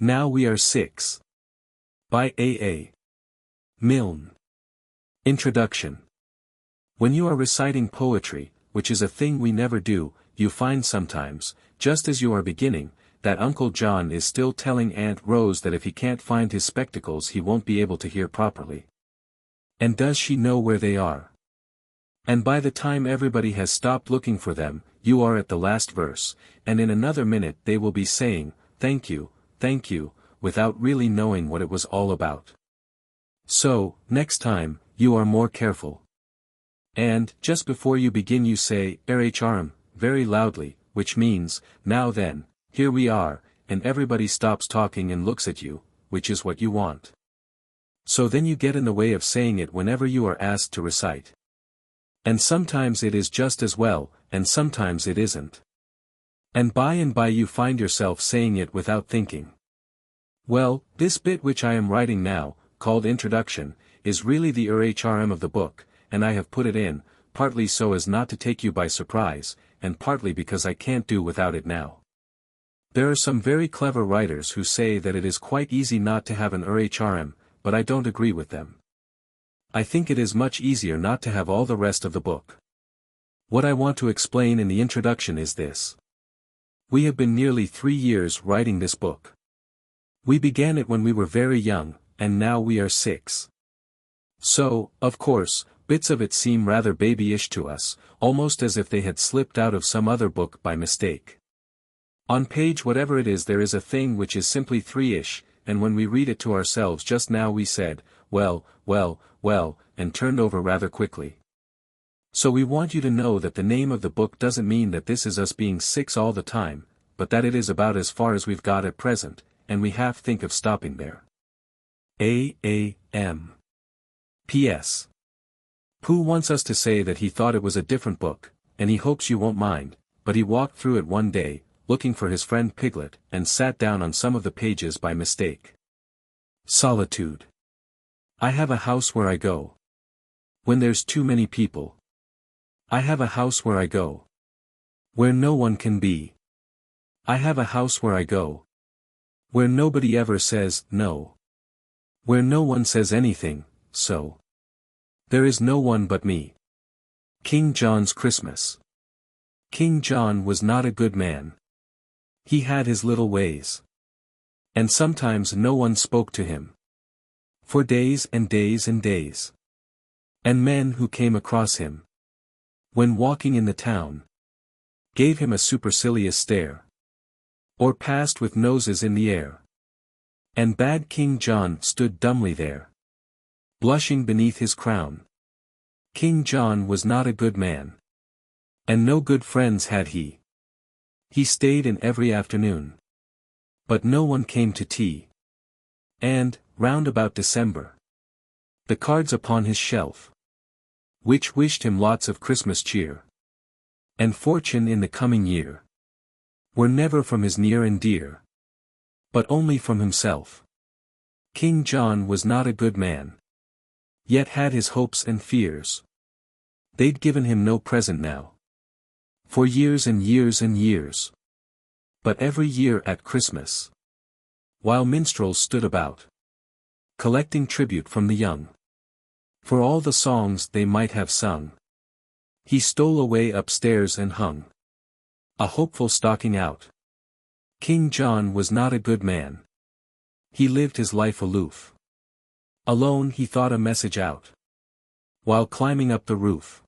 Now we are 6. By A. Milne. Introduction. When you are reciting poetry, which is a thing we never do, you find sometimes, just as you are beginning, that Uncle John is still telling Aunt Rose that if he can't find his spectacles he won't be able to hear properly. And does she know where they are? And by the time everybody has stopped looking for them, you are at the last verse, and in another minute they will be saying, thank you, without really knowing what it was all about. So, next time, you are more careful. And, just before you begin you say, RHRM, very loudly, which means, now then, here we are, and everybody stops talking and looks at you, which is what you want. So then you get in the way of saying it whenever you are asked to recite. And sometimes it is just as well, and sometimes it isn't. And by you find yourself saying it without thinking. Well, this bit which I am writing now, called Introduction, is really the RHRM of the book, and I have put it in, partly so as not to take you by surprise, and partly because I can't do without it now. There are some very clever writers who say that it is quite easy not to have an RHRM, but I don't agree with them. I think it is much easier not to have all the rest of the book. What I want to explain in the introduction is this. We have been nearly 3 years writing this book. We began it when we were very young, and now we are 6. So, of course, bits of it seem rather babyish to us, almost as if they had slipped out of some other book by mistake. On page whatever it is there is a thing which is simply 3-ish, and when we read it to ourselves just now we said, well, and turned over rather quickly. So we want you to know that the name of the book doesn't mean that this is us being 6 all the time, but that it is about as far as we've got at present, and we half think of stopping there. A.M. P.S. Pooh wants us to say that he thought it was a different book, and he hopes you won't mind, but he walked through it one day, looking for his friend Piglet, and sat down on some of the pages by mistake. Solitude. I have a house where I go. When there's too many people. I have a house where I go. Where no one can be. I have a house where I go. Where nobody ever says, no. Where no one says anything, so. There is no one but me. King John's Christmas. King John was not a good man. He had his little ways. And sometimes no one spoke to him. For days and days and days. And men who came across him, when walking in the town, gave him a supercilious stare. Or passed with noses in the air. And bad King John stood dumbly there, blushing beneath his crown. King John was not a good man. And no good friends had he. He stayed in every afternoon. But no one came to tea. And, round about December, the cards upon his shelf, which wished him lots of Christmas cheer, and fortune in the coming year, were never from his near and dear, but only from himself. King John was not a good man, yet had his hopes and fears. They'd given him no present now, for years and years and years. But every year at Christmas, while minstrels stood about, collecting tribute from the young, for all the songs they might have sung, he stole away upstairs and hung a hopeful stocking out. King John was not a good man. He lived his life aloof. Alone he thought a message out. While climbing up the roof,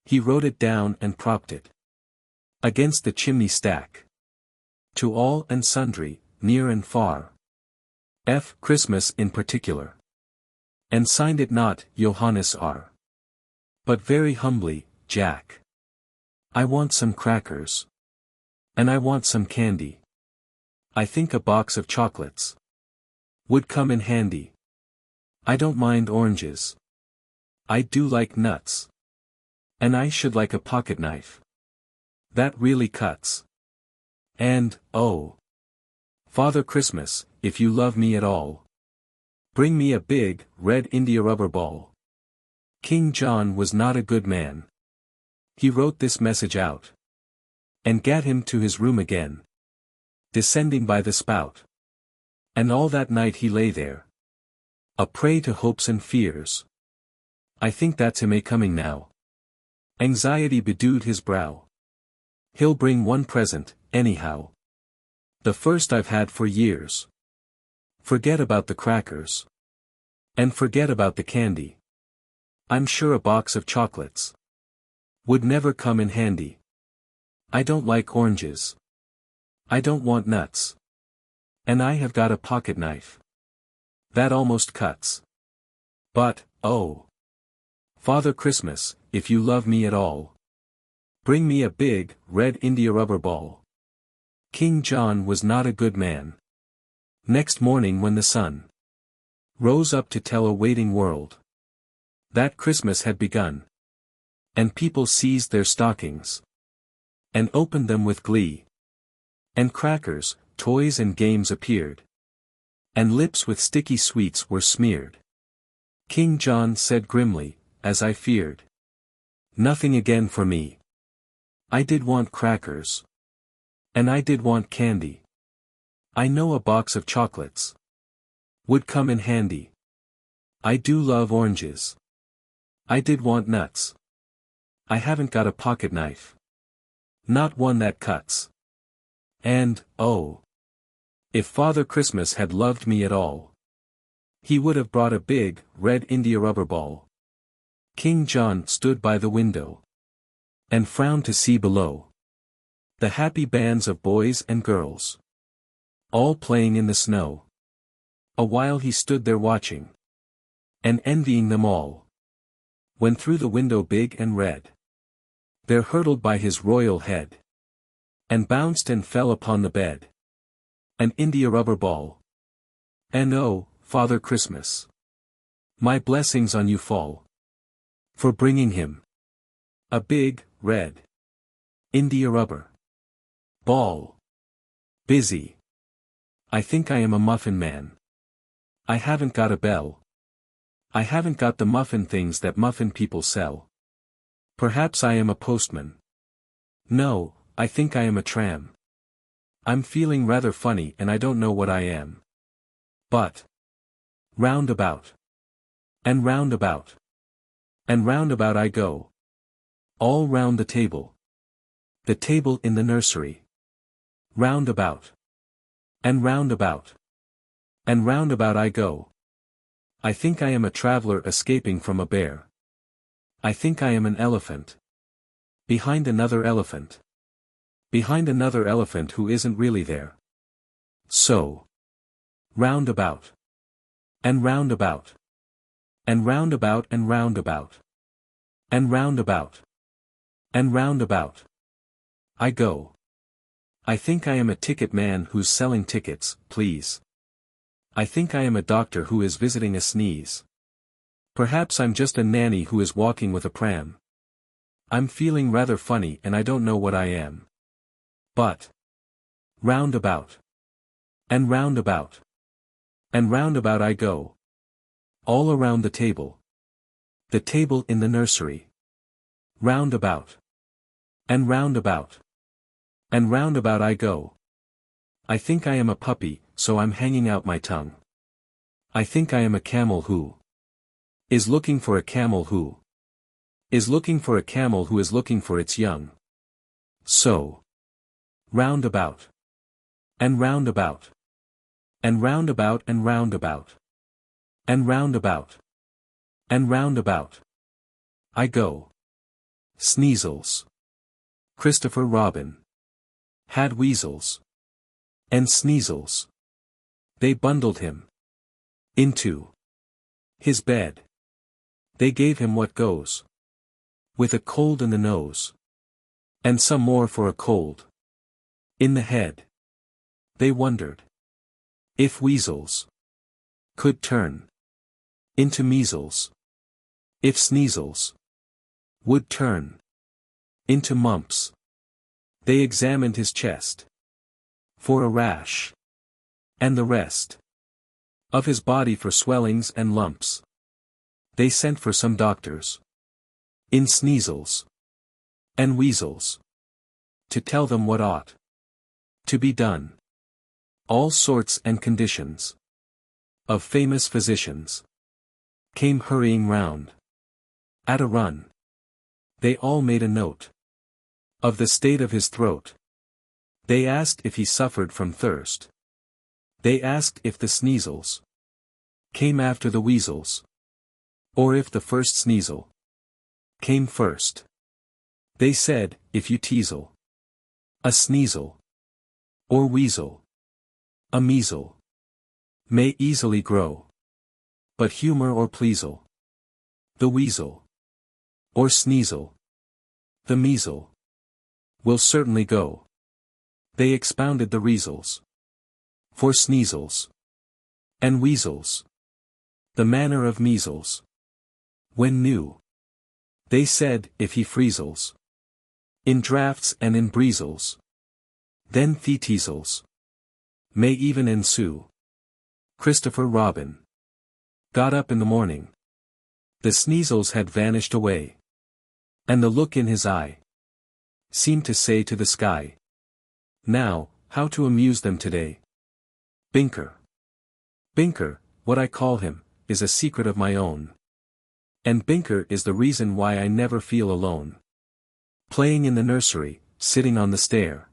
he wrote it down and propped it against the chimney stack. To all and sundry, near and far. Christmas in particular. And signed it not, Johannes R. But very humbly, Jack. I want some crackers. And I want some candy. I think a box of chocolates would come in handy. I don't mind oranges. I do like nuts. And I should like a pocket knife that really cuts. And, oh, Father Christmas, if you love me at all, bring me a big, red India rubber ball. King John was not a good man. He wrote this message out, and gat him to his room again, descending by the spout. And all that night he lay there, a prey to hopes and fears. I think that's him coming now. Anxiety bedewed his brow. He'll bring one present, anyhow. The first I've had for years. Forget about the crackers. And forget about the candy. I'm sure a box of chocolates would never come in handy. I don't like oranges. I don't want nuts. And I have got a pocket knife that almost cuts. But, oh, Father Christmas, if you love me at all, bring me a big, red India rubber ball. King John was not a good man. Next morning when the sun rose up to tell a waiting world that Christmas had begun, and people seized their stockings and opened them with glee, and crackers, toys and games appeared, and lips with sticky sweets were smeared, King John said grimly, as I feared, nothing again for me. I did want crackers. And I did want candy. I know a box of chocolates would come in handy. I do love oranges. I did want nuts. I haven't got a pocket knife. Not one that cuts. And, oh, if Father Christmas had loved me at all, he would have brought a big, red India rubber ball. King John stood by the window and frowned to see below the happy bands of boys and girls, all playing in the snow. A while he stood there watching and envying them all, when through the window big and red there hurtled by his royal head, and bounced and fell upon the bed, an India rubber ball. And oh, Father Christmas, my blessings on you fall, for bringing him a big, red India rubber ball. Busy. I think I am a muffin man. I haven't got a bell. I haven't got the muffin things that muffin people sell. Perhaps I am a postman. No, I think I am a tram. I'm feeling rather funny and I don't know what I am. But round about, and round about, and round about I go. All round the table in the nursery. Round about, and round about, and round about I go. I think I am a traveler escaping from a bear. I think I am an elephant. Behind another elephant. Behind another elephant who isn't really there. So, round about, and round about, and round about and round about, and round about, and round about I go. I think I am a ticket man who's selling tickets, please. I think I am a doctor who is visiting a sneeze. Perhaps I'm just a nanny who is walking with a pram. I'm feeling rather funny and I don't know what I am. But round about, and round about, and round about I go. All around the table in the nursery. Round about, and round about, and round about I go. I think I am a puppy, so I'm hanging out my tongue. I think I am a camel who is looking for a camel who is looking for a camel who is looking for its young. So, round about, and round about, and round about and round about, and round about, and round about I go. SNEEZLES. Christopher Robin had weasels and sneezels. They bundled him into his bed. They gave him what goes with a cold in the nose, and some more for a cold in the head. They wondered if weasels could turn into measles, if sneezels would turn into mumps. They examined his chest for a rash, and the rest of his body for swellings and lumps. They sent for some doctors in sneezels and weasels to tell them what ought to be done. All sorts and conditions of famous physicians came hurrying round. At a run. They all made a note of the state of his throat. They asked if he suffered from thirst. They asked if the SNEEZLES came after the weasels, or if the first SNEEZLE came first. They said, if you teasle a SNEEZLE or weasel, a measle may easily grow. But humor or pleasle the weasel, or SNEEZLE the measle, will certainly go. They expounded the reasons for SNEEZLES and weasels, the manner of measles when new. They said, if he freezles in draughts and in breezels, then teasles may even ensue. Christopher Robin got up in the morning. The SNEEZLES had vanished away. And the look in his eye seemed to say to the sky, now, how to amuse them today. BINKER. BINKER, what I call him, is a secret of my own. And BINKER is the reason why I never feel alone. Playing in the nursery, sitting on the stair.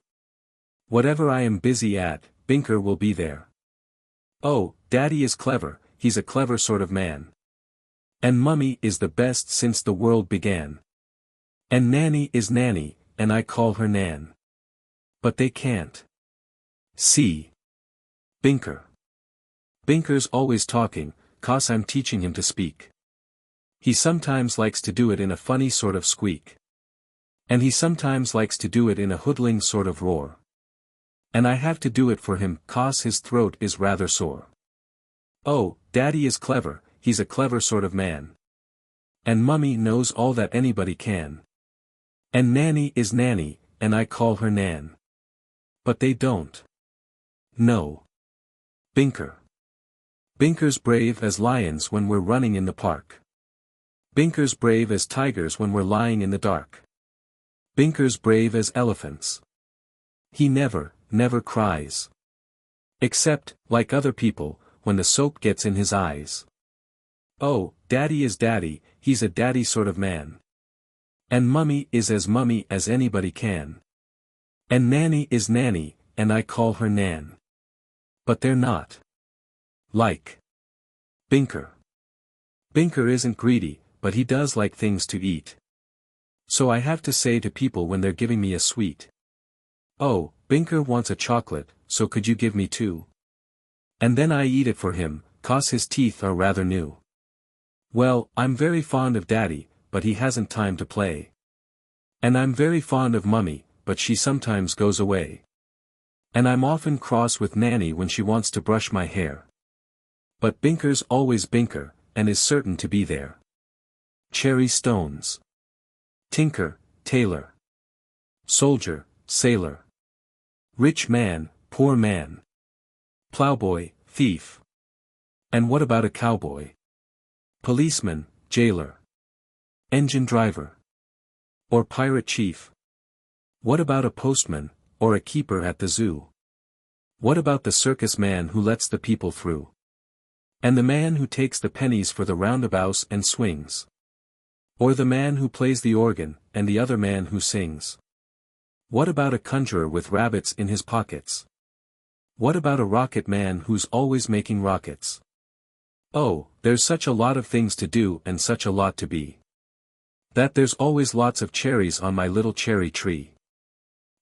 Whatever I am busy at, BINKER will be there. Oh, Daddy is clever, he's a clever sort of man. And Mummy is the best since the world began. And Nanny is Nanny, and I call her Nan. But they can't see BINKER. BINKER's always talking, 'cause I'm teaching him to speak. He sometimes likes to do it in a funny sort of squeak. And he sometimes likes to do it in a hoodling sort of roar. And I have to do it for him, 'cause his throat is rather sore. Oh, Daddy is clever, he's a clever sort of man. And Mummy knows all that anybody can. And Nanny is Nanny, and I call her Nan. But they don't know BINKER. BINKER's brave as lions when we're running in the park. BINKER's brave as tigers when we're lying in the dark. BINKER's brave as elephants. He never cries. Except, like other people, when the soap gets in his eyes. Oh, Daddy is Daddy, he's a daddy sort of man. And Mummy is as Mummy as anybody can. And Nanny is Nanny, and I call her Nan. But they're not like BINKER. BINKER isn't greedy, but he does like things to eat. So I have to say to people when they're giving me a sweet, oh, BINKER wants a chocolate, so could you give me 2? And then I eat it for him, 'cause his teeth are rather new. Well, I'm very fond of Daddy, but he hasn't time to play. And I'm very fond of Mummy, but she sometimes goes away. And I'm often cross with Nanny when she wants to brush my hair. But BINKER's always BINKER, and is certain to be there. Cherry stones. Tinker, tailor. Soldier, sailor. Rich man, poor man. Plowboy, thief. And what about a cowboy? Policeman, jailer. Engine driver. Or pirate chief? What about a postman, or a keeper at the zoo? What about the circus man who lets the people through? And the man who takes the pennies for the roundabouts and swings? Or the man who plays the organ, and the other man who sings? What about a conjurer with rabbits in his pockets? What about a rocket man who's always making rockets? Oh, there's such a lot of things to do and such a lot to be. That there's always lots of cherries on my little cherry tree.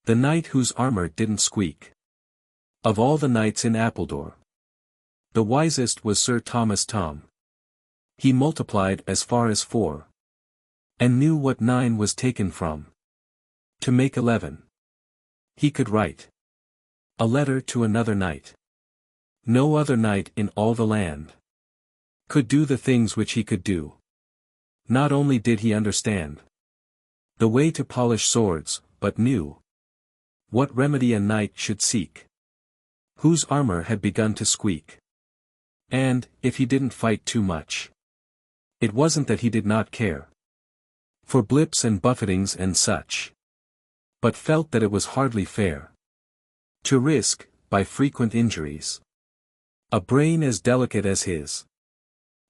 The knight whose armor didn't squeak. Of all the knights in Appledore, the wisest was Sir Thomas Thom. He multiplied as far as 4. And knew what 9 was taken from. To make 11. He could write a letter to another knight. No other knight in all the land could do the things which he could do. Not only did he understand the way to polish swords, but knew what remedy a knight should seek whose armor had begun to squeak. And, if he didn't fight too much, it wasn't that he did not care for blips and buffetings and such, but felt that it was hardly fair to risk, by frequent injuries. A brain as delicate as his.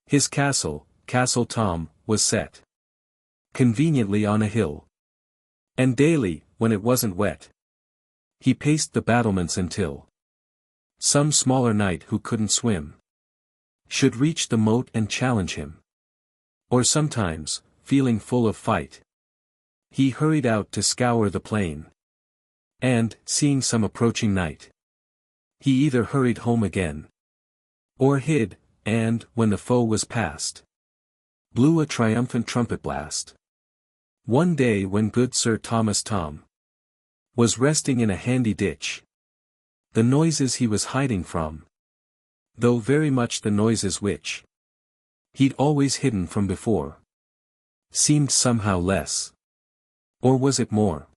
His castle, Castle Tom, was set conveniently on a hill. And daily, when it wasn't wet, he paced the battlements until some smaller knight who couldn't swim should reach the moat and challenge him. Or sometimes, feeling full of fight, he hurried out to scour the plain. And, seeing some approaching knight, he either hurried home again, or hid, and, when the foe was past, blew a triumphant trumpet blast. One day when good Sir Thomas Thom was resting in a handy ditch, the noises he was hiding from, though very much the noises which he'd always hidden from before, seemed somehow less. Or was it more?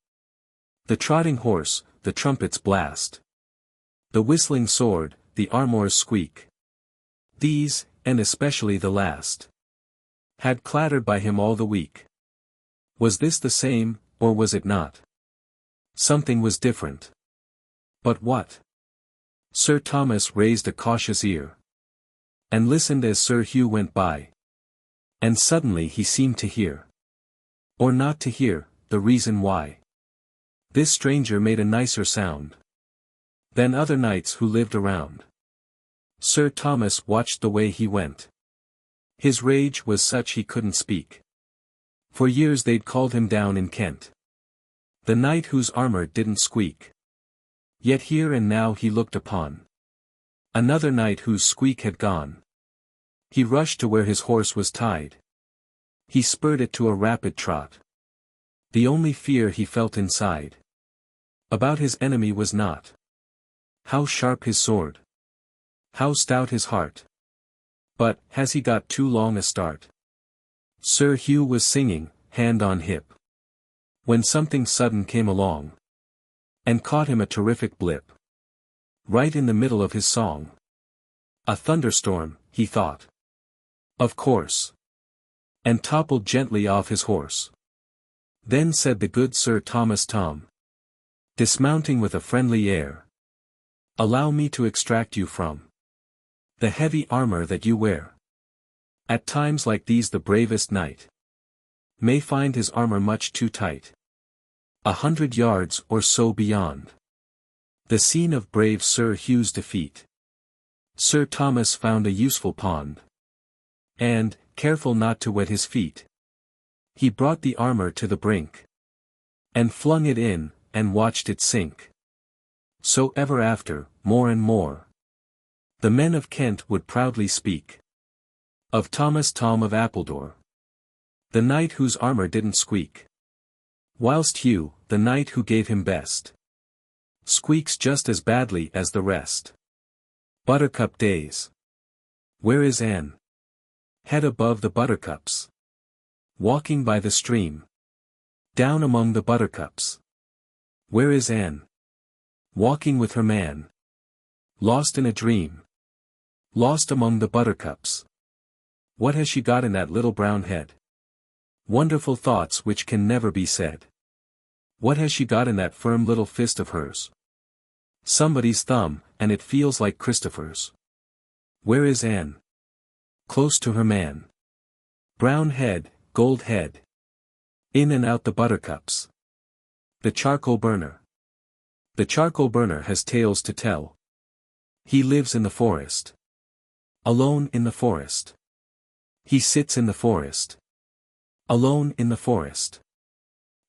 The trotting horse, the trumpet's blast, the whistling sword, the armour's squeak, these, and especially the last, had clattered by him all the week. Was this the same, or was it not? Something was different. But what? Sir Thomas raised a cautious ear, and listened as Sir Hugh went by. And suddenly he seemed to hear, or not to hear, the reason why. This stranger made a nicer sound than other knights who lived around. Sir Thomas watched the way he went. His rage was such he couldn't speak. For years they'd called him down in Kent the knight whose armour didn't squeak. Yet here and now he looked upon another knight whose squeak had gone. He rushed to where his horse was tied. He spurred it to a rapid trot. The only fear he felt inside about his enemy was not how sharp his sword, how stout his heart, but, has he got too long a start? Sir Hugh was singing, hand on hip, when something sudden came along and caught him a terrific blip right in the middle of his song. A thunderstorm, he thought. Of course. And toppled gently off his horse. Then said the good Sir Thomas Thom, dismounting with a friendly air, allow me to extract you from the heavy armour that you wear. At times like these the bravest knight may find his armour much too tight. 100 yards or so beyond the scene of brave Sir Hugh's defeat, Sir Thomas found a useful pond. And, careful not to wet his feet, he brought the armour to the brink, and flung it in, and watched it sink. So ever after, more and more, the men of Kent would proudly speak of Thomas Thom of Appledore, the knight whose armour didn't squeak. Whilst Hugh, the knight who gave him best, squeaks just as badly as the rest. Buttercup days. Where is Anne? Head above the buttercups, walking by the stream, down among the buttercups. Where is Anne? Walking with her man, lost in a dream, lost among the buttercups. What has she got in that little brown head? Wonderful thoughts which can never be said. What has she got in that firm little fist of hers? Somebody's thumb, and it feels like Christopher's. Where is Anne? Close to her man. Brown head, gold head. In and out the buttercups. The charcoal burner. The charcoal burner has tales to tell. He lives in the forest. Alone in the forest. He sits in the forest. Alone in the forest.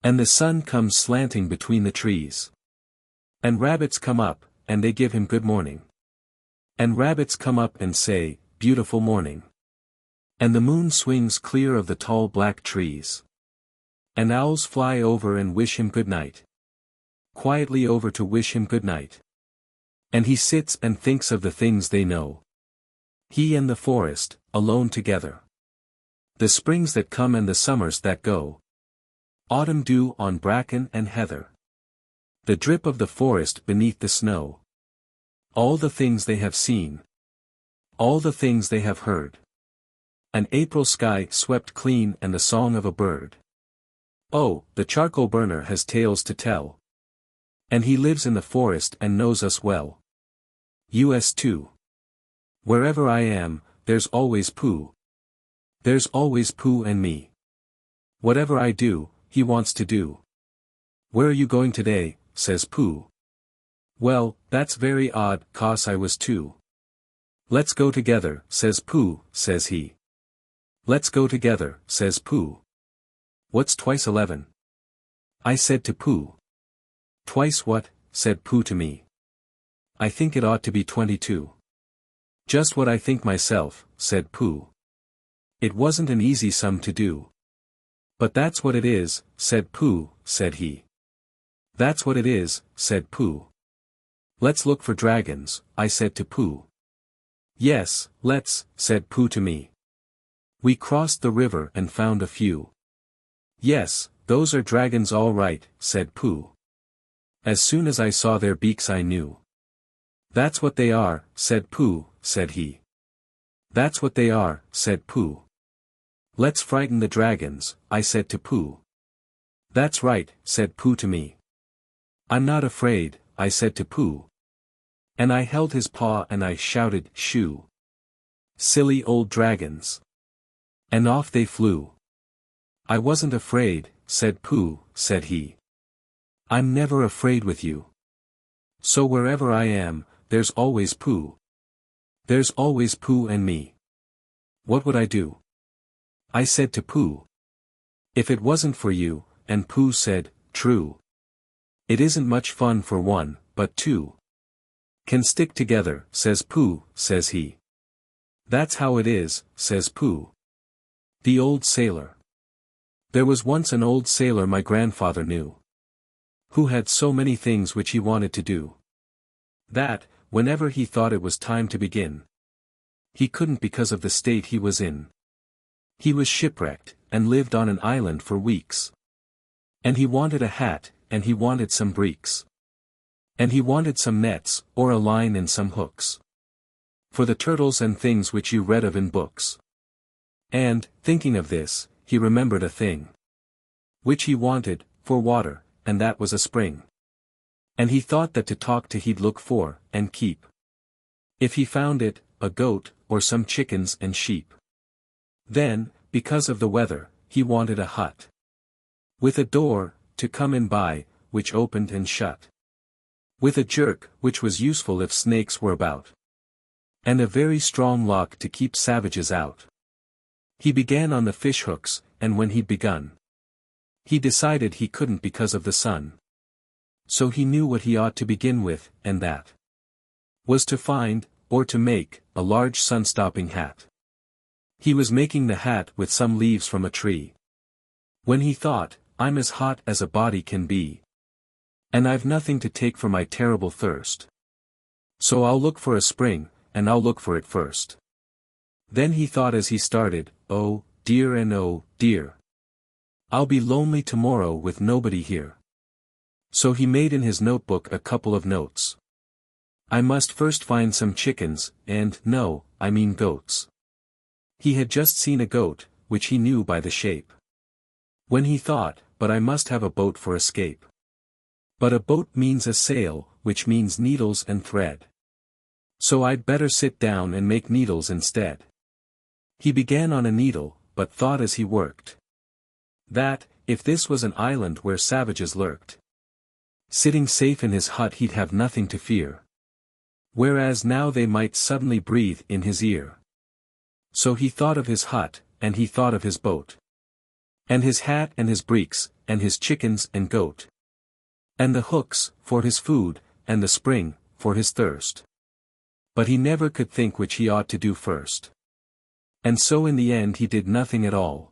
And the sun comes slanting between the trees. And rabbits come up, and they give him good morning. And rabbits come up and say, beautiful morning. And the moon swings clear of the tall black trees. And owls fly over and wish him good night. Quietly over to wish him good night. And he sits and thinks of the things they know. He and the forest, alone together. The springs that come and the summers that go. Autumn dew on bracken and heather. The drip of the forest beneath the snow. All the things they have seen. All the things they have heard. An April sky swept clean and the song of a bird. Oh, the charcoal burner has tales to tell. And he lives in the forest and knows us well. US 2. Wherever I am, there's always Pooh. There's always Pooh and me. Whatever I do, he wants to do. Where are you going today, says Pooh. Well, that's very odd, 'cause I was too. Let's go together, says Pooh, says he. Let's go together, says Pooh. What's twice 11? I said to Pooh. Twice what? Said Pooh to me. I think it ought to be 22. Just what I think myself, said Pooh. It wasn't an easy sum to do. But that's what it is, said Pooh, said he. That's what it is, said Pooh. Let's look for dragons, I said to Pooh. Yes, let's, said Pooh to me. We crossed the river and found a few. Yes, those are dragons all right, said Pooh. As soon as I saw their beaks I knew. That's what they are, said Pooh, said he. That's what they are, said Pooh. Let's frighten the dragons, I said to Pooh. That's right, said Pooh to me. I'm not afraid, I said to Pooh. And I held his paw and I shouted, shoo. Silly old dragons. And off they flew. I wasn't afraid, said Pooh, said he. I'm never afraid with you. So wherever I am, there's always Pooh. There's always Pooh and me. What would I do? I said to Pooh. If it wasn't for you, and Pooh said, true. It isn't much fun for one, but two can stick together, says Pooh, says he. That's how it is, says Pooh. The old sailor. There was once an old sailor my grandfather knew, who had so many things which he wanted to do, that, whenever he thought it was time to begin, he couldn't because of the state he was in. He was shipwrecked, and lived on an island for weeks. And he wanted a hat, and he wanted some breeks. And he wanted some nets, or a line and some hooks. For the turtles and things which you read of in books. And, thinking of this, he remembered a thing which he wanted, for water, and that was a spring. And he thought that to talk to he'd look for, and keep, if he found it, a goat, or some chickens and sheep. Then, because of the weather, he wanted a hut with a door, to come in by, which opened and shut, with a jerk, which was useful if snakes were about, and a very strong lock to keep savages out. He began on the fish hooks, and when he'd begun, he decided he couldn't because of the sun. So he knew what he ought to begin with, and that was to find, or to make, a large sun-stopping hat. He was making the hat with some leaves from a tree, when he thought, I'm as hot as a body can be, and I've nothing to take for my terrible thirst. So I'll look for a spring, and I'll look for it first. Then he thought as he started, oh, dear and oh, dear. I'll be lonely tomorrow with nobody here. So he made in his notebook a couple of notes. I must first find some chickens, and, no, I mean goats. He had just seen a goat, which he knew by the shape. When he thought, but I must have a boat for escape. But a boat means a sail, which means needles and thread. So I'd better sit down and make needles instead. He began on a needle, but thought as he worked, that, if this was an island where savages lurked, sitting safe in his hut he'd have nothing to fear. Whereas now they might suddenly breathe in his ear. So he thought of his hut, and he thought of his boat, and his hat and his breeks, and his chickens and goat, and the hooks, for his food, and the spring, for his thirst. But he never could think which he ought to do first. And so in the end he did nothing at all,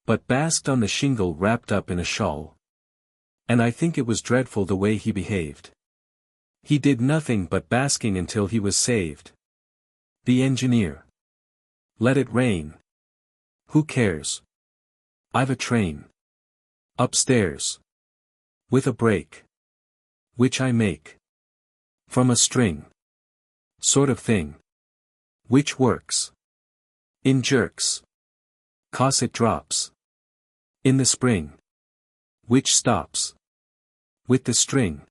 but basked on the shingle wrapped up in a shawl. And I think it was dreadful the way he behaved. He did nothing but basking until he was saved. The engineer. Let it rain. Who cares? I've a train upstairs with a brake, which I make from a string sort of thing, which works in jerks, 'cause it drops in the spring, which stops with the string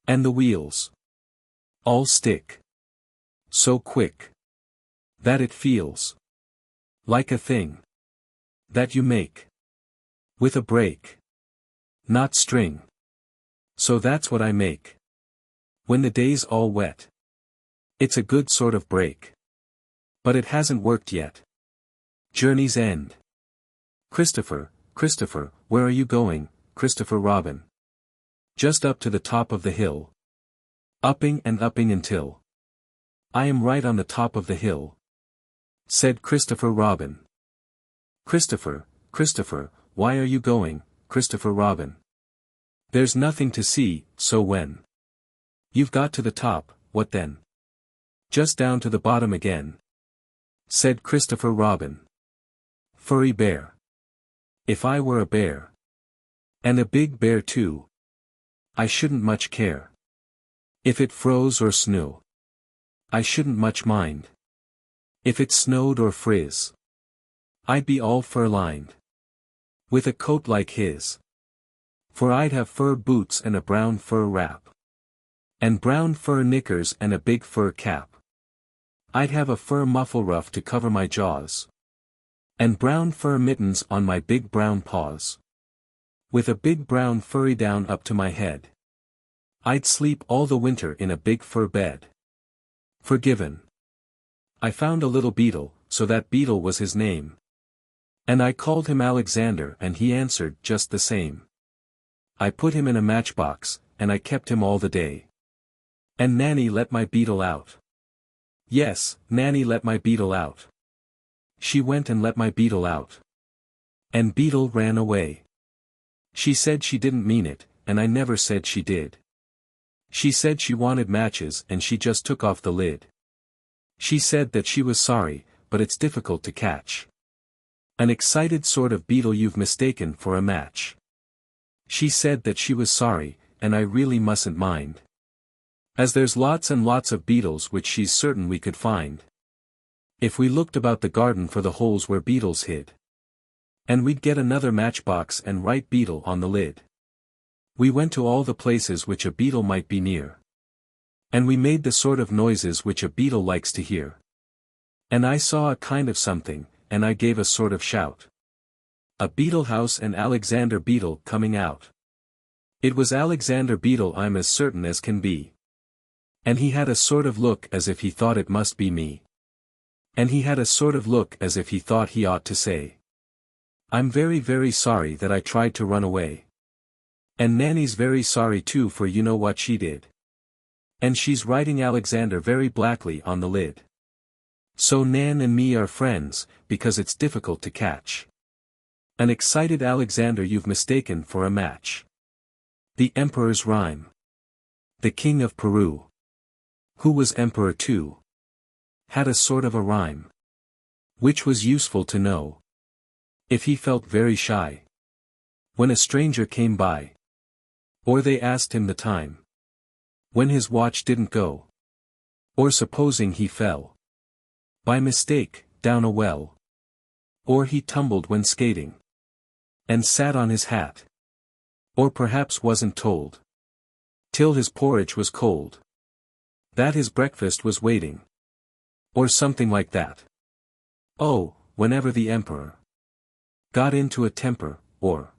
and the wheels. All stick. So quick. That it feels. Like a thing. That you make. With a break. Not string. So that's what I make. When the day's all wet. It's a good sort of break. But it hasn't worked yet. Journey's end. Christopher, Christopher, where are you going, Christopher Robin? Just up to the top of the hill. Upping and upping until I am right on the top of the hill, said Christopher Robin. Christopher, Christopher, why are you going, Christopher Robin? There's nothing to see, so when you've got to the top, what then? Just down to the bottom again, said Christopher Robin. Furry bear. If I were a bear, and a big bear too, I shouldn't much care. If it froze or snow, I shouldn't much mind. If it snowed or frizz, I'd be all fur-lined, with a coat like his. For I'd have fur boots and a brown fur wrap, and brown fur knickers and a big fur cap. I'd have a fur muffle ruff to cover my jaws, and brown fur mittens on my big brown paws, with a big brown furry down up to my head. I'd sleep all the winter in a big fur bed. Forgiven. I found a little beetle, so that beetle was his name. And I called him Alexander and he answered just the same. I put him in a matchbox, and I kept him all the day. And Nanny let my beetle out. Yes, Nanny let my beetle out. She went and let my beetle out. And beetle ran away. She said she didn't mean it, and I never said she did. She said she wanted matches and she just took off the lid. She said that she was sorry, but it's difficult to catch an excited sort of beetle you've mistaken for a match. She said that she was sorry, and I really mustn't mind, as there's lots and lots of beetles which she's certain we could find, if we looked about the garden for the holes where beetles hid. And we'd get another matchbox and write beetle on the lid. We went to all the places which a beetle might be near. And we made the sort of noises which a beetle likes to hear. And I saw a kind of something, and I gave a sort of shout. A beetle house and Alexander Beetle coming out. It was Alexander Beetle, I'm as certain as can be. And he had a sort of look as if he thought it must be me. And he had a sort of look as if he thought he ought to say, I'm very very sorry that I tried to run away. And Nanny's very sorry too, for you know what she did. And she's writing Alexander very blackly on the lid. So Nan and me are friends, because it's difficult to catch an excited Alexander you've mistaken for a match. The Emperor's Rhyme. The King of Peru, who was emperor too, had a sort of a rhyme, which was useful to know if he felt very shy when a stranger came by, or they asked him the time when his watch didn't go, or supposing he fell by mistake down a well, or he tumbled when skating and sat on his hat, or perhaps wasn't told till his porridge was cold that his breakfast was waiting, or something like that. Oh, whenever the emperor got into a temper, or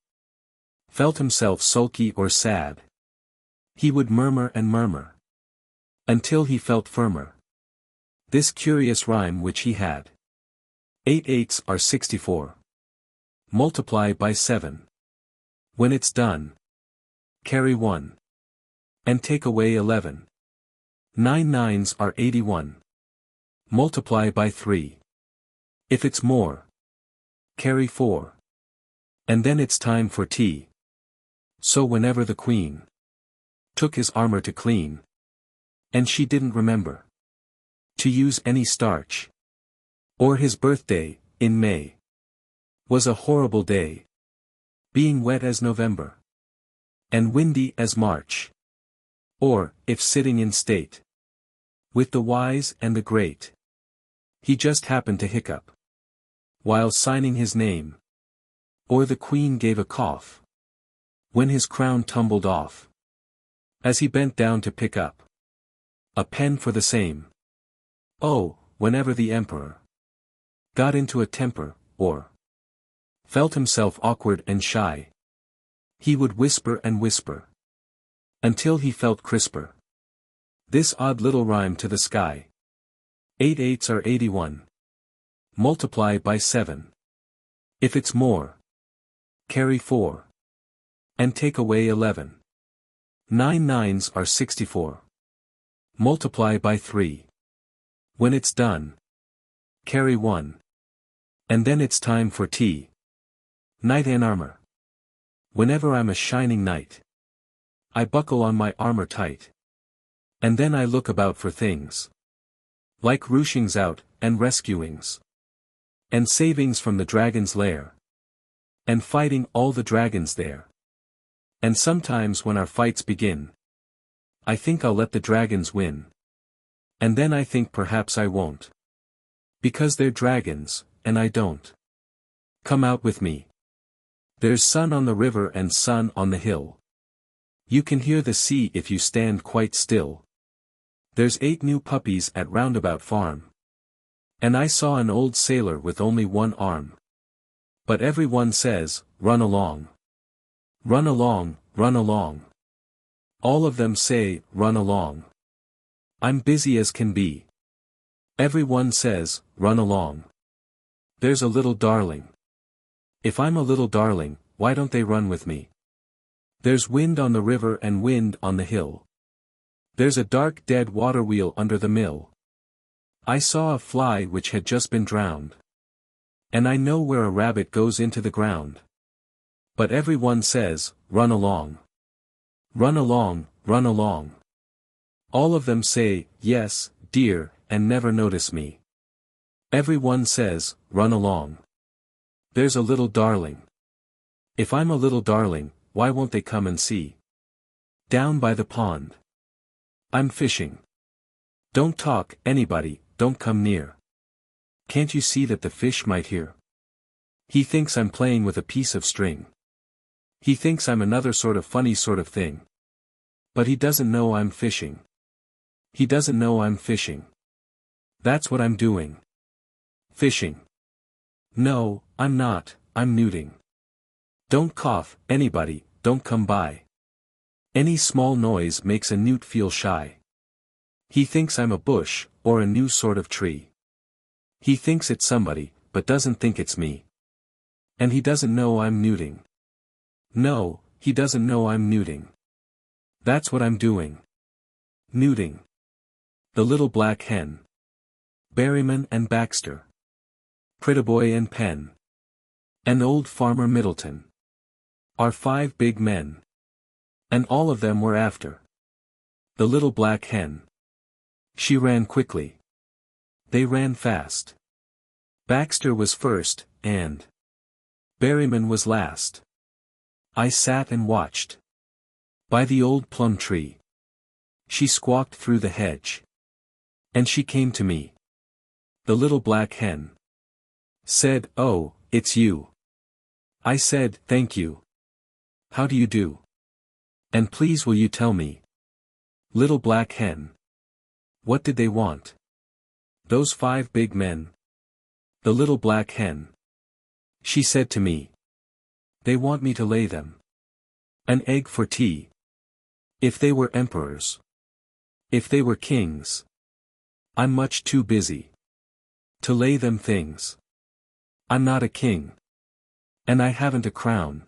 felt himself sulky or sad, he would murmur and murmur until he felt firmer this curious rhyme which he had. 8 8s are 64. Multiply by 7. When it's done, carry 1. And take away 11. 9 9s are 81. Multiply by 3. If it's more, carry 4. And then it's time for tea. So whenever the Queen took his armor to clean, and she didn't remember to use any starch, or his birthday, in May, was a horrible day, being wet as November, and windy as March, or, if sitting in state, with the wise and the great, he just happened to hiccup while signing his name, or the Queen gave a cough when his crown tumbled off as he bent down to pick up A pen for the same. Oh, whenever the emperor got into a temper, or felt himself awkward and shy, he would whisper and whisper until he felt crisper. This odd little rhyme to the sky. 8 eights are 81. Multiply by 7. If it's more, carry 4. And take away 11. 9 nines are 64. Multiply by 3. When it's done, carry 1. And then it's time for tea. Knight-in-armour. Whenever I'm a shining knight, I buckle on my armor tight. And then I look about for things like rushings out, and rescuings, and savings from the dragon's lair, and fighting all the dragons there. And sometimes when our fights begin, I think I'll let the dragons win. And then I think perhaps I won't, because they're dragons, and I don't. Come out with me. There's sun on the river and sun on the hill. You can hear the sea if you stand quite still. There's 8 new puppies at Roundabout Farm. And I saw an old sailor with only 1 arm. But everyone says, run along. Run along, run along. All of them say, run along. I'm busy as can be. Everyone says, run along. There's a little darling. If I'm a little darling, why don't they run with me? There's wind on the river and wind on the hill. There's a dark dead water wheel under the mill. I saw a fly which had just been drowned. And I know where a rabbit goes into the ground. But everyone says, run along. Run along, run along. All of them say, yes, dear, and never notice me. Everyone says, run along. There's a little darling. If I'm a little darling, why won't they come and see? Down by the pond, I'm fishing. Don't talk, anybody, don't come near. Can't you see that the fish might hear? He thinks I'm playing with a piece of string. He thinks I'm another sort of funny sort of thing. But he doesn't know I'm fishing. He doesn't know I'm fishing. That's what I'm doing. Fishing. No, I'm not, I'm nuding. Don't cough, anybody, don't come by. Any small noise makes a newt feel shy. He thinks I'm a bush, or a new sort of tree. He thinks it's somebody, but doesn't think it's me. And he doesn't know I'm nuding. No, he doesn't know I'm nuding. That's what I'm doing. Nuding. The Little Black Hen. Berryman and Baxter. Prettyboy and Penn. And old Farmer Middleton. Are 5 big men. And all of them were after the little black hen. She ran quickly. They ran fast. Baxter was first, and Berryman was last. I sat and watched. By the old plum tree. She squawked through the hedge. And she came to me. The little black hen said, "Oh, it's you." I said, "Thank you. How do you do? And please will you tell me, little black hen, what did they want? Those 5 big men. The little black hen. She said to me, they want me to lay them an egg for tea. If they were emperors. If they were kings. I'm much too busy to lay them things. I'm not a king. And I haven't a crown.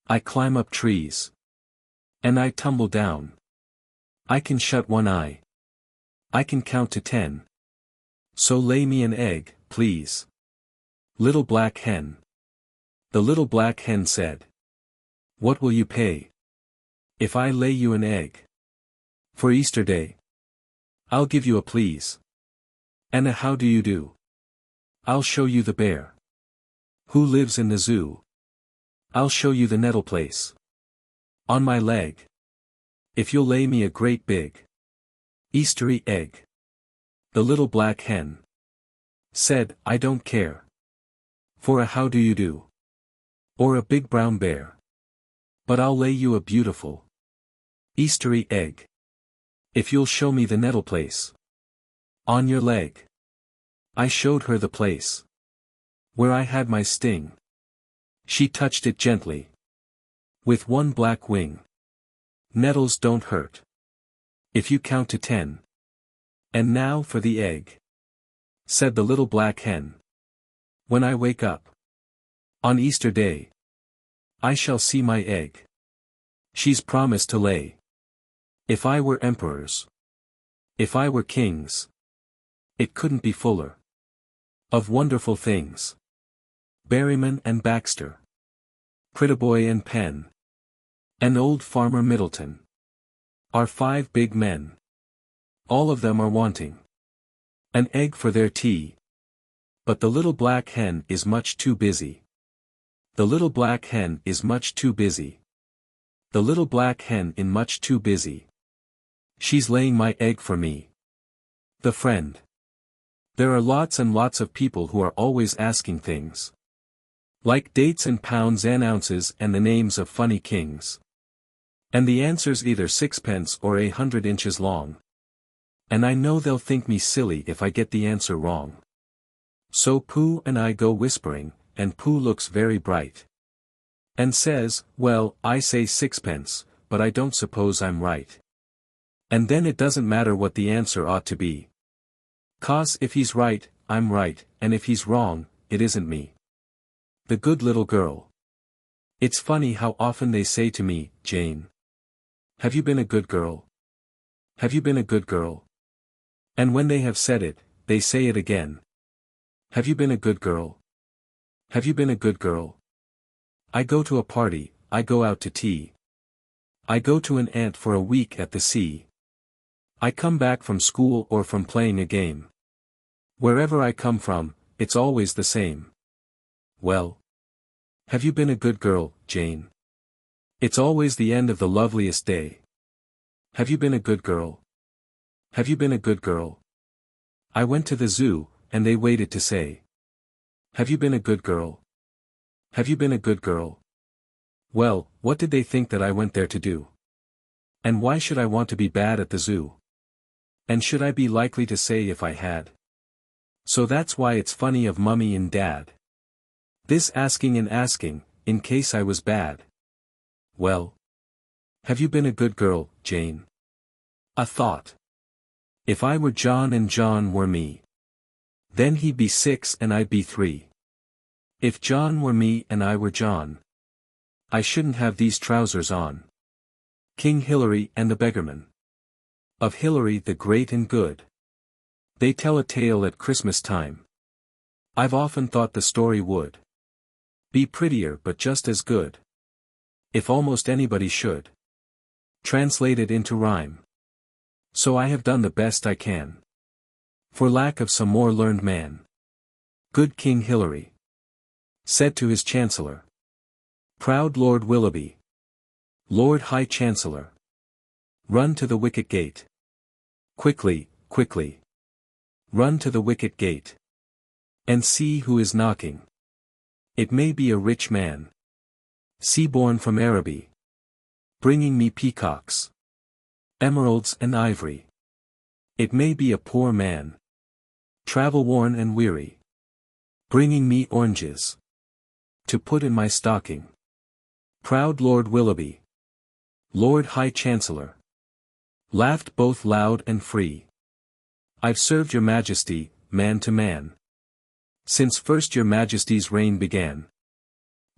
I climb up trees. And I tumble down. I can shut one eye. I can count to 10. So lay me an egg, please. Little black hen. The little black hen said, what will you pay if I lay you an egg for Easter Day? I'll give you a please. And a how do you do. I'll show you the bear who lives in the zoo. I'll show you the nettle place on my leg, if you'll lay me a great big Eastery egg. The little black hen said, I don't care for a how do you do or a big brown bear, but I'll lay you a beautiful Eastery egg. If you'll show me the nettle place. On your leg. I showed her the place. Where I had my sting. She touched it gently. With one black wing. Nettles don't hurt. If you count to 10. And now for the egg. Said the little black hen. When I wake up. On Easter Day. I shall see my egg. She's promised to lay. If I were emperors. If I were kings. It couldn't be fuller. Of wonderful things. Berryman and Baxter. Prettyboy and Penn. And old Farmer Middleton. Are 5 big men. All of them are wanting. An egg for their tea. But the little black hen is much too busy. The little black hen is much too busy. The little black hen is much too busy. She's laying my egg for me. The friend. There are lots and lots of people who are always asking things. Like dates and pounds and ounces and the names of funny kings. And the answer's either 6pence or 100 inches long. And I know they'll think me silly if I get the answer wrong. So Pooh and I go whispering, and Pooh looks very bright. And says, well, I say 6pence, but I don't suppose I'm right. And then it doesn't matter what the answer ought to be. 'Cause if he's right, I'm right, and if he's wrong, it isn't me. The good little girl. It's funny how often they say to me, Jane. Have you been a good girl? Have you been a good girl? And when they have said it, they say it again. Have you been a good girl? Have you been a good girl? I go to a party, I go out to tea. I go to an aunt for a week at the sea. I come back from school or from playing a game. Wherever I come from, it's always the same. Well. Have you been a good girl, Jane? It's always the end of the loveliest day. Have you been a good girl? Have you been a good girl? I went to the zoo, and they waited to say. Have you been a good girl? Have you been a good girl? Well, what did they think that I went there to do? And why should I want to be bad at the zoo? And should I be likely to say if I had? So that's why it's funny of Mummy and Dad. This asking and asking, in case I was bad. Well. Have you been a good girl, Jane? A thought. If I were John and John were me. Then he'd be 6 and I'd be 3. If John were me and I were John. I shouldn't have these trousers on. King Hilary and the Beggerman. Of Hilary the Great and Good. They tell a tale at Christmas time. I've often thought the story would be prettier but just as good. If almost anybody should translate it into rhyme. So I have done the best I can. For lack of some more learned man. Good King Hilary said to his Chancellor. Proud Lord Willoughby. Lord High Chancellor. Run to the wicket gate. Quickly, quickly. Run to the wicket gate. And see who is knocking. It may be a rich man. Sea-born from Araby. Bringing me peacocks. Emeralds and ivory. It may be a poor man. Travel-worn and weary. Bringing me oranges. To put in my stocking. Proud Lord Willoughby. Lord High Chancellor. Laughed both loud and free. I've served your Majesty, man to man. Since first your Majesty's reign began.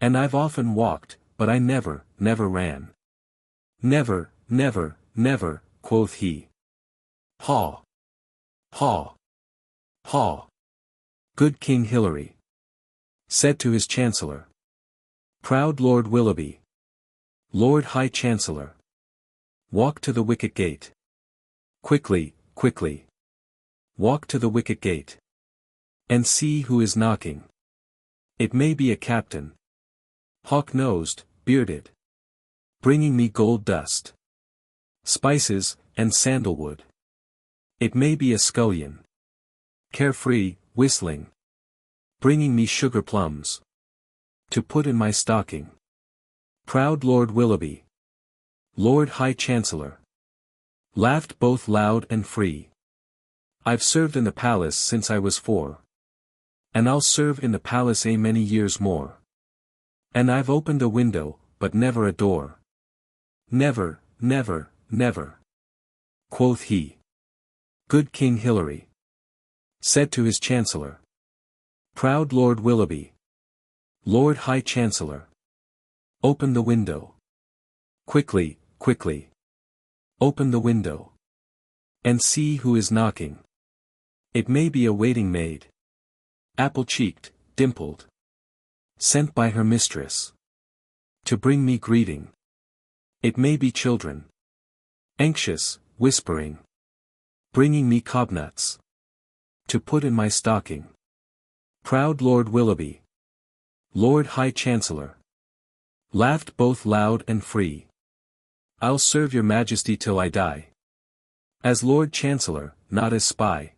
And I've often walked, but I never, never ran. Never, never, never, quoth he. Haw. Haw. Haw. Good King Hilary said to his Chancellor. Proud Lord Willoughby. Lord High Chancellor. Walk to the wicket gate. Quickly, quickly. Walk to the wicket gate. And see who is knocking. It may be a captain. Hawk-nosed, bearded. Bringing me gold dust. Spices, and sandalwood. It may be a scullion. Carefree, whistling. Bringing me sugar plums. To put in my stocking. Proud Lord Willoughby. Lord High Chancellor. Laughed both loud and free. I've served in the palace since I was 4. And I'll serve in the palace a many years more. And I've opened a window, but never a door. Never, never, never. Quoth he. Good King Hilary said to his Chancellor. Proud Lord Willoughby, Lord High Chancellor, open the window. Quickly, quickly. Open the window. And see who is knocking. It may be a waiting maid. Apple-cheeked, dimpled. Sent by her mistress. To bring me greeting. It may be children. Anxious, whispering. Bringing me cobnuts. To put in my stocking. Proud Lord Willoughby, Lord High Chancellor, laughed both loud and free. I'll serve your Majesty till I die. As Lord Chancellor, not as spy.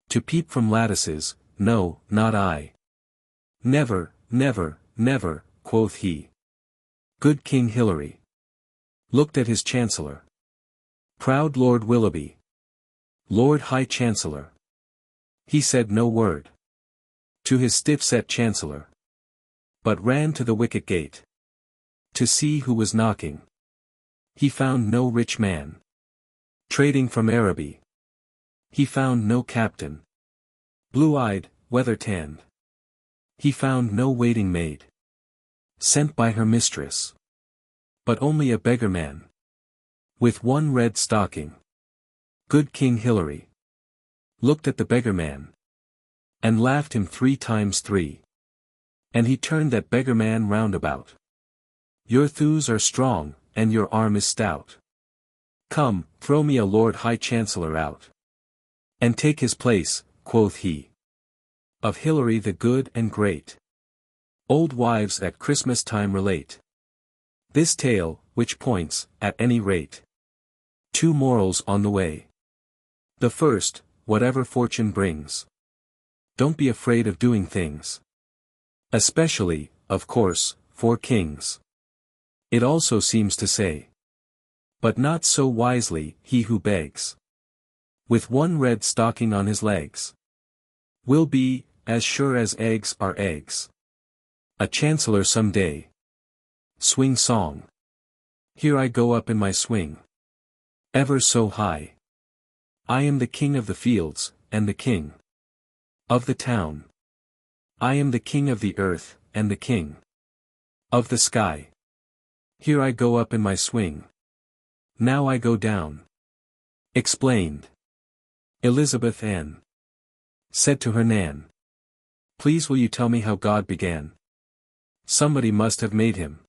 To peep from lattices, no, not I. Never, never, never, quoth he. Good King Hilary looked at his Chancellor. Proud Lord Willoughby, Lord High Chancellor. He said no word to his stiff-set Chancellor, but ran to the wicket gate to see who was knocking. He found no rich man trading from Araby. He found no captain, blue-eyed, weather-tanned. He found no waiting maid sent by her mistress, but only a beggarman with one red stocking. Good King Hilary looked at the beggarman and laughed him 3 times 3. And he turned that beggarman round about. Your thews are strong, and your arm is stout. Come, throw me a Lord High Chancellor out. And take his place, quoth he. Of Hilary the good and great. Old wives at Christmas time relate this tale, which points, at any rate, 2 morals on the way. The first, whatever fortune brings, don't be afraid of doing things. Especially, of course, for kings. It also seems to say. But not so wisely, he who begs with one red stocking on his legs will be, as sure as eggs are eggs, a chancellor some day. Swing song. Here I go up in my swing, ever so high. I am the king of the fields, and the king of the town. I am the king of the earth, and the king of the sky. Here I go up in my swing. Now I go down. Explained. Elizabeth Ann said to her Nan. Please will you tell me how God began? Somebody must have made him.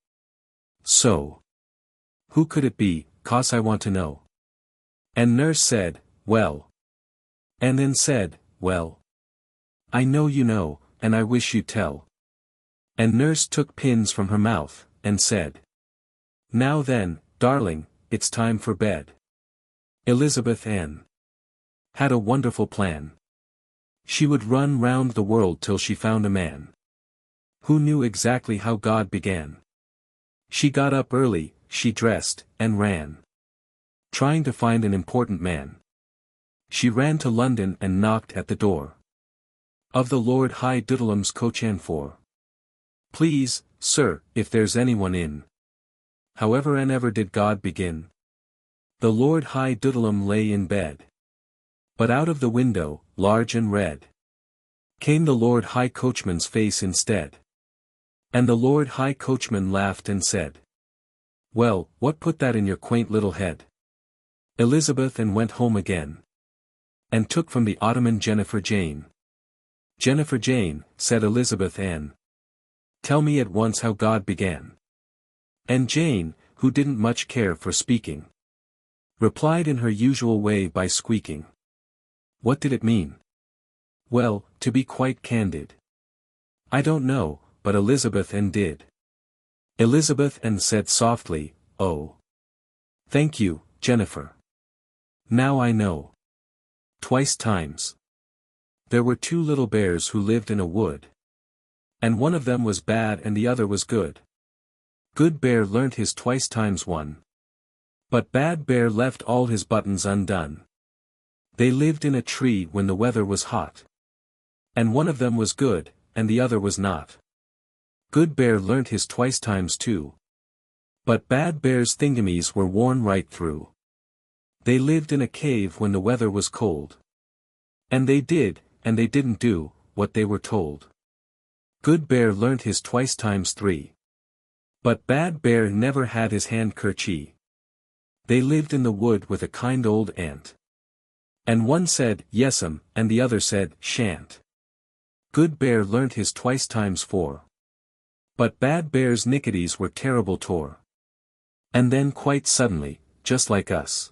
So. Who could it be, 'cause I want to know. And Nurse said, well. And then said, well. I know you know, and I wish you'd tell. And Nurse took pins from her mouth, and said. Now then, darling, it's time for bed. Elizabeth Ann had a wonderful plan. She would run round the world till she found a man who knew exactly how God began. She got up early, she dressed, and ran, trying to find an important man. She ran to London and knocked at the door of the Lord High Doodleum's coachan for. Please, sir, if there's anyone in. However and ever did God begin. The Lord High Doodleum lay in bed. But out of the window, large and red, came the Lord High Coachman's face instead. And the Lord High Coachman laughed and said, well, what put that in your quaint little head? Elizabeth Ann went home again, and took from the ottoman Jennifer Jane. Jennifer Jane, said Elizabeth Ann, tell me at once how God began. And Jane, who didn't much care for speaking, replied in her usual way by squeaking. What did it mean? Well, to be quite candid, I don't know, but Elizabeth Ann did. Elizabeth Ann said softly, oh. Thank you, Jennifer. Now I know. Twice times. There were 2 little bears who lived in a wood. And one of them was bad and the other was good. Good bear learnt his twice times one. But Bad Bear left all his buttons undone. They lived in a tree when the weather was hot. And one of them was good, and the other was not. Good Bear learnt his twice times two. But Bad Bear's thingamies were worn right through. They lived in a cave when the weather was cold. And they didn't do, what they were told. Good Bear learnt his twice times three. But Bad Bear never had his handkerchie. They lived in the wood with a kind old aunt. And one said, yes'm, and the other said, shan't. Good Bear learnt his twice times four. But Bad Bear's nicketies were terrible tore. And then quite suddenly, just like us.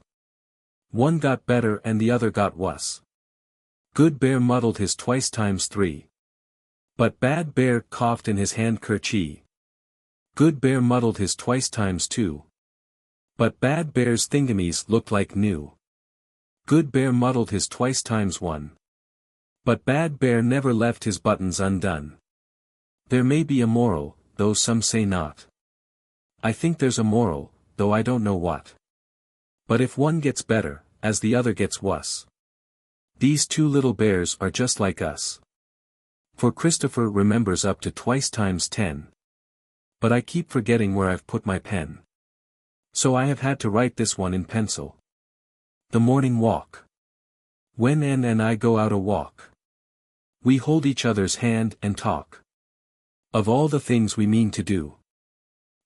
One got better and the other got wuss. Good Bear muddled his twice times three. But Bad Bear coughed in his handkerchie. Good Bear muddled his twice times two. But Bad Bear's thingamies looked like new. Good Bear muddled his twice times one. But Bad Bear never left his buttons undone. There may be a moral, though some say not. I think there's a moral, though I don't know what. But if one gets better, as the other gets wuss. These two little bears are just like us. For Christopher remembers up to twice times 10. But I keep forgetting where I've put my pen. So I have had to write this one in pencil. The morning walk. When Ann and I go out a walk, we hold each other's hand and talk of all the things we mean to do.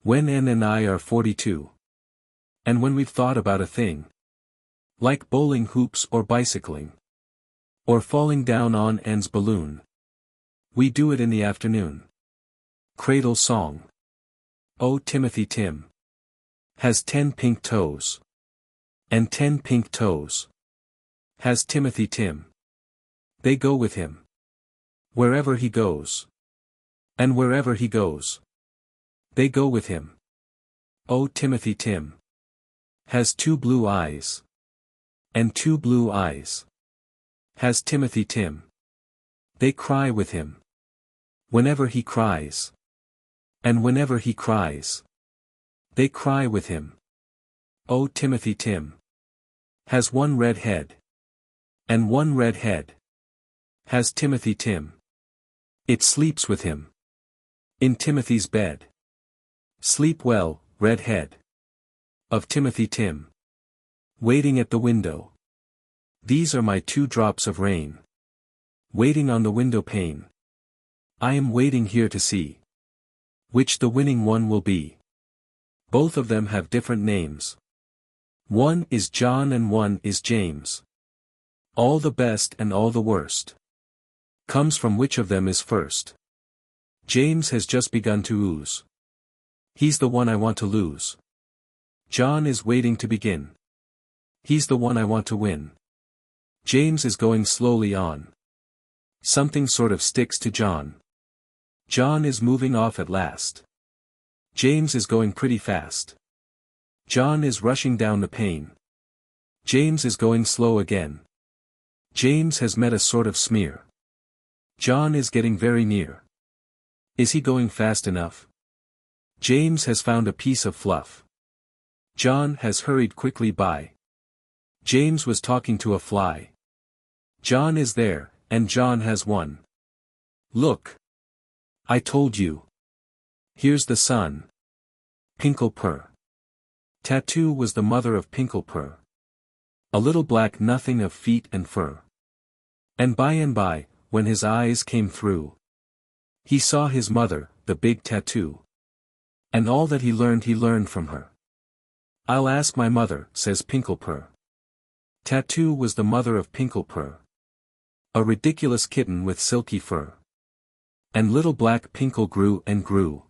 When Ann and I are 42. And when we've thought about a thing, like bowling hoops or bicycling, or falling down on Ann's balloon, we do it in the afternoon. Cradle song. Oh, Timothy Tim has 10 pink toes. And 10 pink toes has Timothy Tim. They go with him wherever he goes. And wherever he goes, they go with him. Oh, Timothy Tim has 2 blue eyes. And 2 blue eyes has Timothy Tim. They cry with him whenever he cries. And whenever he cries, they cry with him. Oh, Timothy Tim has 1 red head. And 1 red head has Timothy Tim. It sleeps with him in Timothy's bed. Sleep well, red head of Timothy Tim. Waiting at the window. These are my 2 drops of rain. Waiting on the window pane. I am waiting here to see which the winning one will be. Both of them have different names. One is John and one is James. All the best and all the worst comes from which of them is first. James has just begun to ooze. He's the one I want to lose. John is waiting to begin. He's the one I want to win. James is going slowly on. Something sort of sticks to John. John is moving off at last. James is going pretty fast. John is rushing down the pane. James is going slow again. James has met a sort of smear. John is getting very near. Is he going fast enough? James has found a piece of fluff. John has hurried quickly by. James was talking to a fly. John is there, and John has won. Look. I told you. Here's the sun. PINKLE. Tattoo was the mother of PINKLE. A little black nothing of feet and fur. And by, when his eyes came through, he saw his mother, the big tattoo. And all that he learned from her. I'll ask my mother, says PINKLE. Tattoo was the mother of PINKLE. A ridiculous kitten with silky fur. And little black Pinkle grew and grew.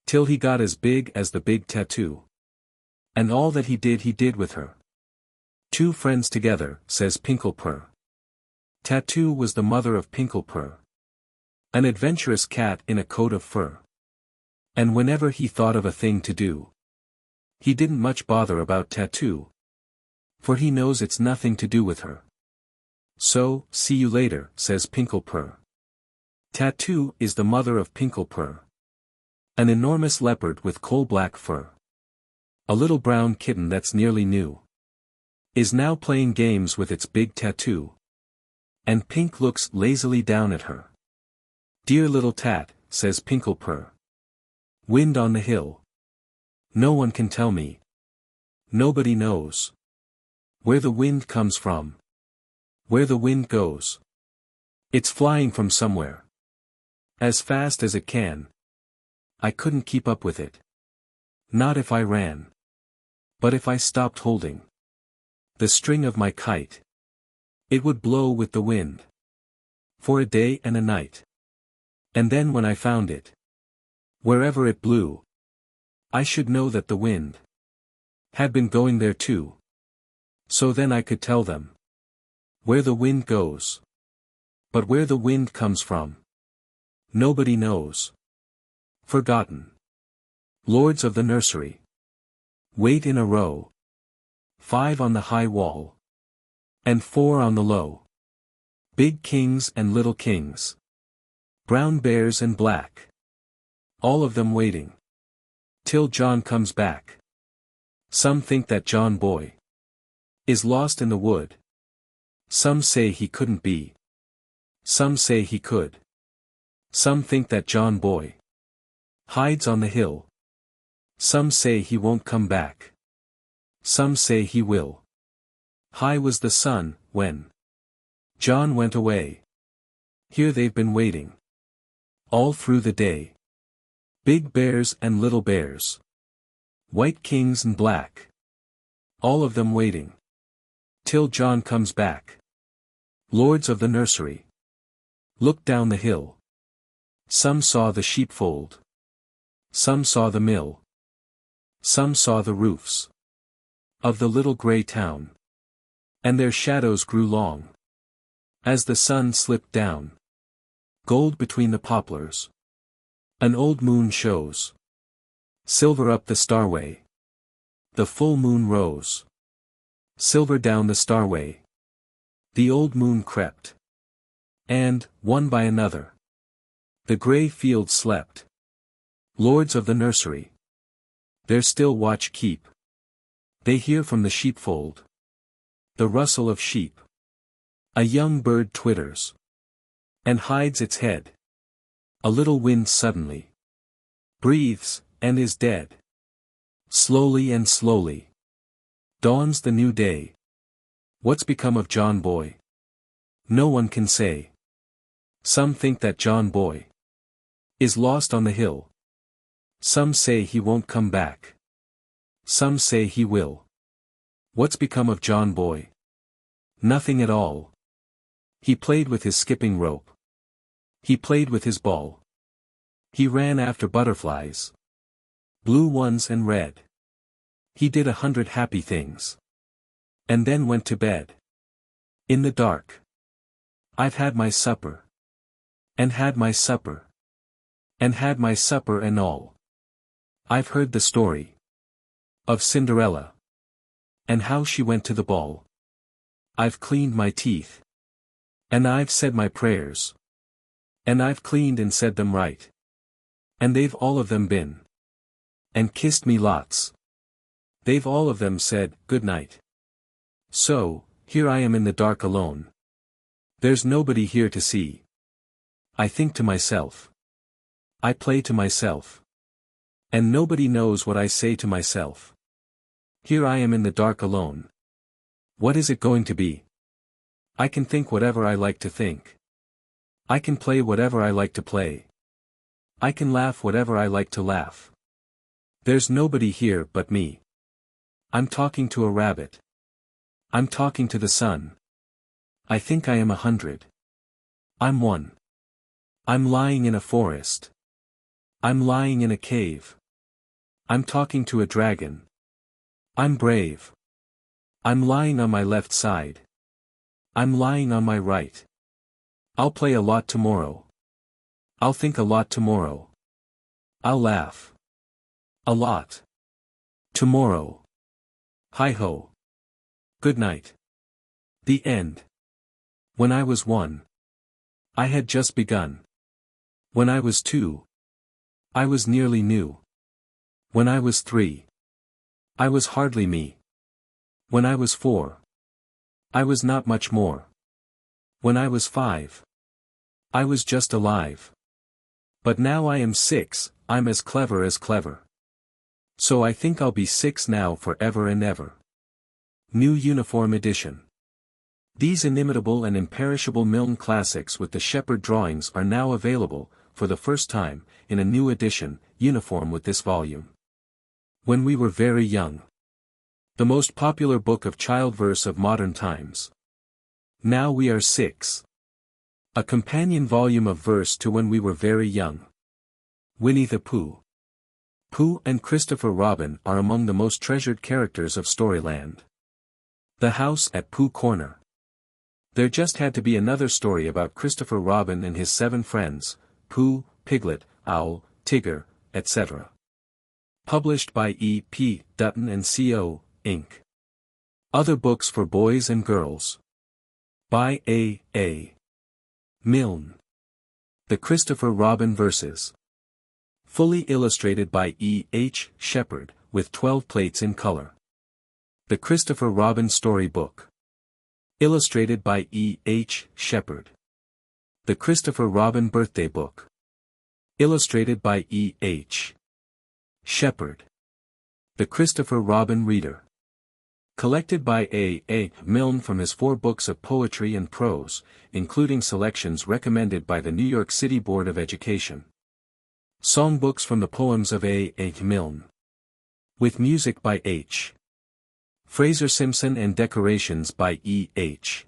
Till he got as big as the big tattoo. And all that he did with her. 2 friends together, says PINKLE. Tattoo was the mother of PINKLE. An adventurous cat in a coat of fur. And whenever he thought of a thing to do, he didn't much bother about Tattoo. For he knows it's nothing to do with her. So, see you later, says PINKLE. Tattoo is the mother of PINKLE. An enormous leopard with coal-black fur. A little brown kitten that's nearly new. Is now playing games with its big tattoo. And Pink looks lazily down at her. Dear little tat, says PINKLE purr. Wind on the hill. No one can tell me. Nobody knows. Where the wind comes from. Where the wind goes. It's flying from somewhere. As fast as it can. I couldn't keep up with it. Not if I ran. But if I stopped holding the string of my kite, it would blow with the wind. For a day and a night. And then when I found it, wherever it blew, I should know that the wind had been going there too. So then I could tell them where the wind goes. But where the wind comes from, nobody knows. Forgotten. Lords of the nursery. Wait in a row. 5 on the high wall. And 4 on the low. Big kings and little kings. Brown bears and black. All of them waiting. Till John comes back. Some think that John boy is lost in the wood. Some say he couldn't be. Some say he could. Some think that John boy hides on the hill. Some say he won't come back. Some say he will. High was the sun, when John went away. Here they've been waiting. All through the day. Big bears and little bears. White kings and black. All of them waiting. Till John comes back. Lords of the nursery. Look down the hill. Some saw the sheepfold. Some saw the mill. Some saw the roofs of the little gray town. And their shadows grew long. As the sun slipped down. Gold between the poplars. An old moon shows. Silver up the starway. The full moon rose. Silver down the starway. The old moon crept. And, one by another, the gray fields slept. Lords of the nursery. Their still watch keep. They hear from the sheepfold the rustle of sheep. A young bird twitters. And hides its head. A little wind suddenly breathes, and is dead. Slowly and slowly dawns the new day. What's become of John boy? No one can say. Some think that John boy is lost on the hill. Some say he won't come back. Some say he will. What's become of John boy? Nothing at all. He played with his skipping rope. He played with his ball. He ran after butterflies. Blue ones and red. He did 100 happy things. And then went to bed. In the dark. I've had my supper. And had my supper. And had my supper and all. I've heard the story of Cinderella. And how she went to the ball. I've cleaned my teeth. And I've said my prayers. And I've cleaned and said them right. And they've all of them been. And kissed me lots. They've all of them said, good night. So, here I am in the dark alone. There's nobody here to see. I think to myself. I play to myself. And nobody knows what I say to myself. Here I am in the dark alone. What is it going to be? I can think whatever I like to think. I can play whatever I like to play. I can laugh whatever I like to laugh. There's nobody here but me. I'm talking to a rabbit. I'm talking to the sun. I think I am 100. I'm 1. I'm lying in a forest. I'm lying in a cave. I'm talking to a dragon. I'm brave. I'm lying on my left side. I'm lying on my right. I'll play a lot tomorrow. I'll think a lot tomorrow. I'll laugh. A lot. Tomorrow. Hi-ho. Good night. The end. When I was 1. I had just begun. When I was 2. I was nearly new. When I was 3. I was hardly me. When I was 4. I was not much more. When I was 5. I was just alive. But now I am 6, I'm as clever. So I think I'll be 6 now forever and ever. New Uniform Edition. These inimitable and imperishable Milne classics with the Shepard drawings are now available, for the first time, in a new edition, uniform with this volume. When we were very young. The most popular book of child verse of modern times. Now we are 6. A companion volume of verse to When We Were Very Young. Winnie-the-Pooh. Pooh and Christopher Robin are among the most treasured characters of Storyland. The House at Pooh Corner. There just had to be another story about Christopher Robin and his 7 friends, Pooh, Piglet, Owl, Tigger, etc. Published by E. P. Dutton and Co., Inc. Other books for boys and girls. By A. A. Milne. The Christopher Robin Verses. Fully illustrated by E. H. Shepard, with 12 plates in color. The Christopher Robin Story Book. Illustrated by E. H. Shepard. The Christopher Robin Birthday Book. Illustrated by E. H. Shepard. The Christopher Robin Reader. Collected by A. A. Milne from his 4 books of poetry and prose, including selections recommended by the New York City Board of Education. Songbooks from the poems of A. A. Milne. With music by H. Fraser Simpson and decorations by E. H.